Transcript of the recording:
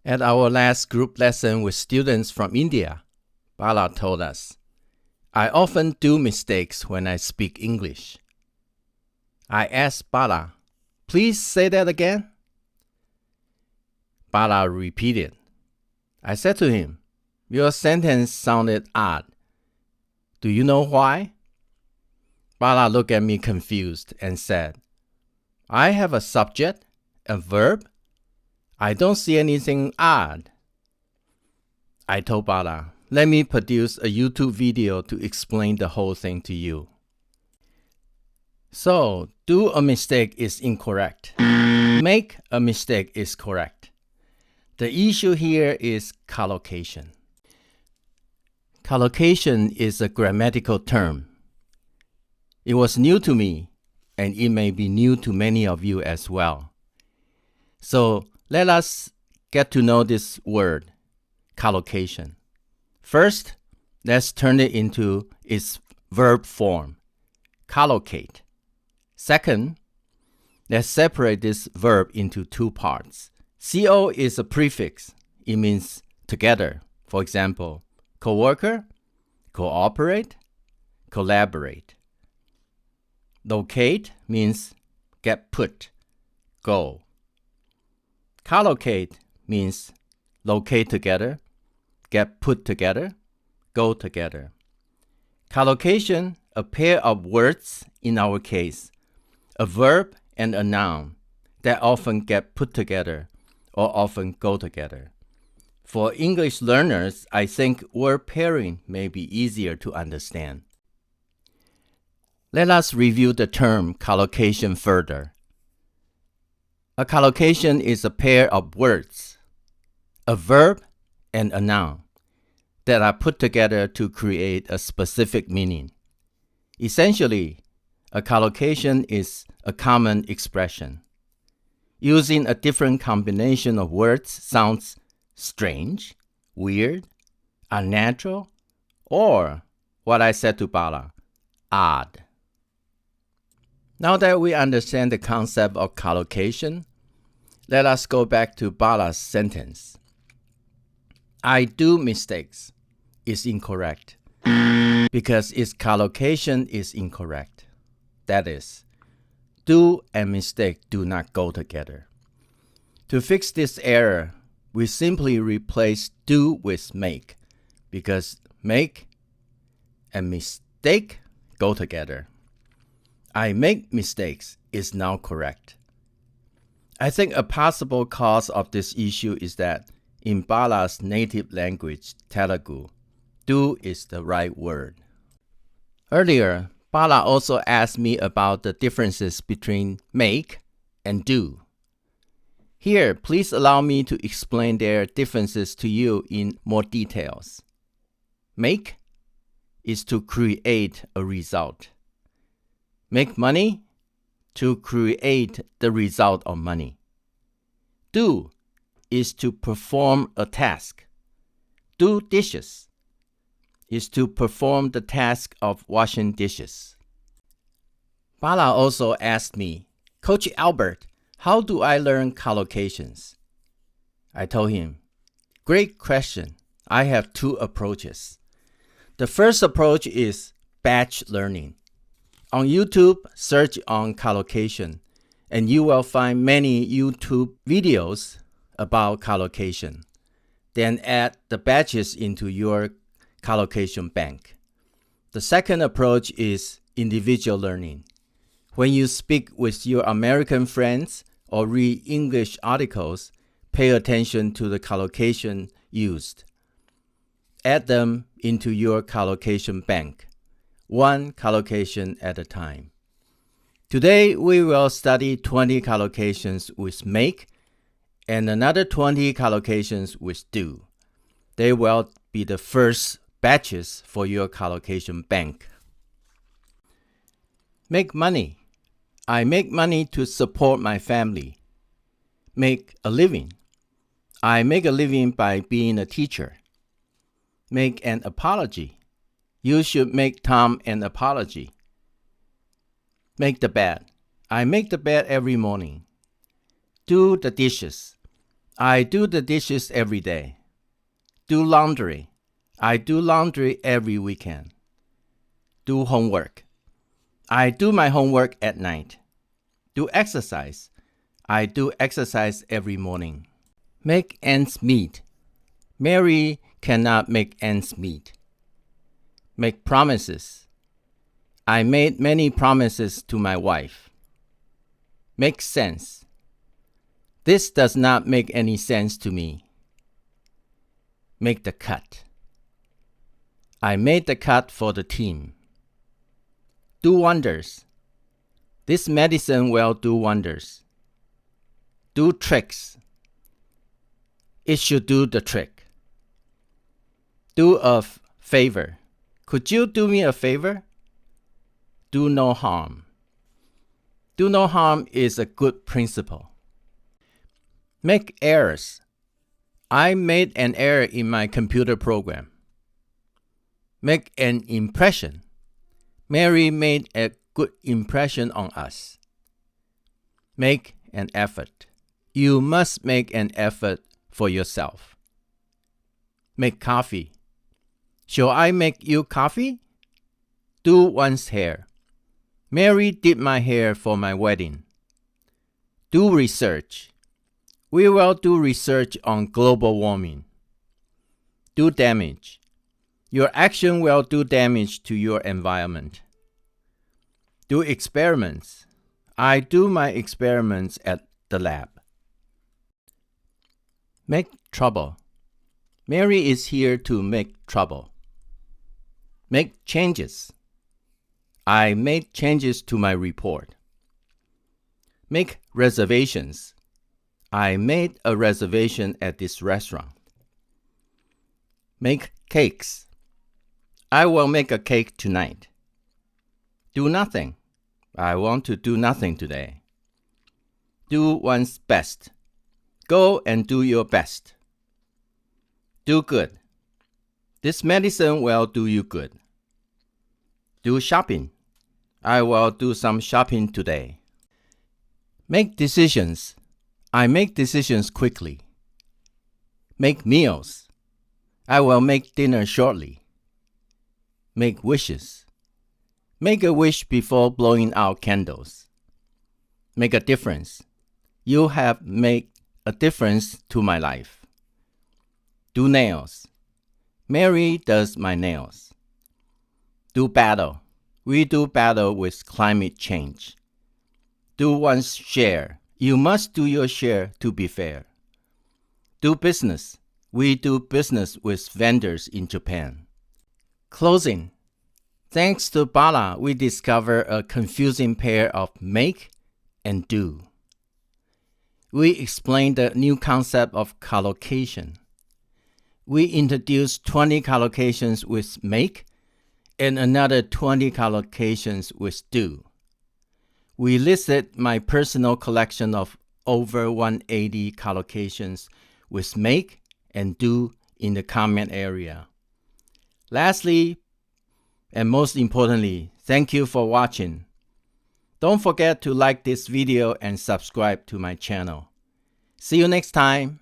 At our last group lesson with students from India, Bala told us, I often do mistakes when I speak English. I asked Bala, please say that again. Bala repeated. I said to him, your sentence sounded odd. Do you know why? Bala looked at me confused and said, I have a subject, a verb. I don't see anything odd. I told Bala, let me produce a YouTube video to explain the whole thing to you. So, do a mistake is incorrect. Make a mistake is correct. The issue here is collocation. Collocation is a grammatical term. It was new to me, and it may be new to many of you as well. So, let us get to know this word, collocation. First, let's turn it into its verb form, collocate. Second, let's separate this verb into two parts. Co is a prefix. It means together. For example, co-worker, cooperate, collaborate. Locate means get put, go. Collocate means locate together, get put together, go together. Collocation, a pair of words in our case, a verb and a noun that often get put together or often go together. For English learners, I think word pairing may be easier to understand. Let us review the term collocation further. A collocation is a pair of words, a verb and a noun, that are put together to create a specific meaning. Essentially, a collocation is a common expression. Using a different combination of words sounds strange, weird, unnatural, or, what I said to Bala, odd. Now that we understand the concept of collocation, let us go back to Bala's sentence. I do mistakes is incorrect because its collocation is incorrect. That is, do and mistake do not go together. To fix this error, we simply replace do with make because make and mistake go together. I make mistakes is now correct. I think a possible cause of this issue is that in Bala's native language, Telugu, do is the right word. Earlier, Bala also asked me about the differences between make and do. Here, please allow me to explain their differences to you in more details. Make is to create a result. Make money, to create the result of money. Do is to perform a task. Do dishes is to perform the task of washing dishes. Bala also asked me, Coach Albert, how do I learn collocations? I told him, great question. I have two approaches. The first approach is batch learning. On YouTube, search on collocation, and you will find many YouTube videos about collocation. Then add the batches into your collocation bank. The second approach is individual learning. When you speak with your American friends or read English articles, pay attention to the collocation used. Add them into your collocation bank, one collocation at a time. Today, we will study 20 collocations with make and another 20 collocations with do. They will be the first batches for your collocation bank. Make money. I make money to support my family. Make a living. I make a living by being a teacher. Make an apology. You should make Tom an apology. Make the bed. I make the bed every morning. Do the dishes. I do the dishes every day. Do laundry. I do laundry every weekend. Do homework. I do my homework at night. Do exercise. I do exercise every morning. Make ends meet. Mary cannot make ends meet. Make promises. I made many promises to my wife. Make sense. This does not make any sense to me. Make the cut. I made the cut for the team. Do wonders. This medicine will do wonders. Do tricks. It should do the trick. Do a favor. Could you do me a favor? Do no harm. Do no harm is a good principle. Make errors. I made an error in my computer program. Make an impression. Mary made a good impression on us. Make an effort. You must make an effort for yourself. Make coffee. Shall I make you coffee? Do one's hair. Mary did my hair for my wedding. Do research. We will do research on global warming. Do damage. Your action will do damage to your environment. Do experiments. I do my experiments at the lab. Make trouble. Mary is here to make trouble. Make changes. I made changes to my report. Make reservations. I made a reservation at this restaurant. Make cakes. I will make a cake tonight. Do nothing. I want to do nothing today. Do one's best. Go and do your best. Do good. This medicine will do you good. Do shopping. I will do some shopping today. Make decisions. I make decisions quickly. Make meals. I will make dinner shortly. Make wishes. Make a wish before blowing out candles. Make a difference. You have made a difference to my life. Do nails. Mary does my nails. Do battle. We do battle with climate change. Do one's share. You must do your share to be fair. Do business. We do business with vendors in Japan. Closing. Thanks to Bala, we discover a confusing pair of make and do. We explain the new concept of collocation. We introduced 20 collocations with make and another 20 collocations with do. We listed my personal collection of over 180 collocations with make and do in the comment area. Lastly, and most importantly, thank you for watching. Don't forget to like this video and subscribe to my channel. See you next time.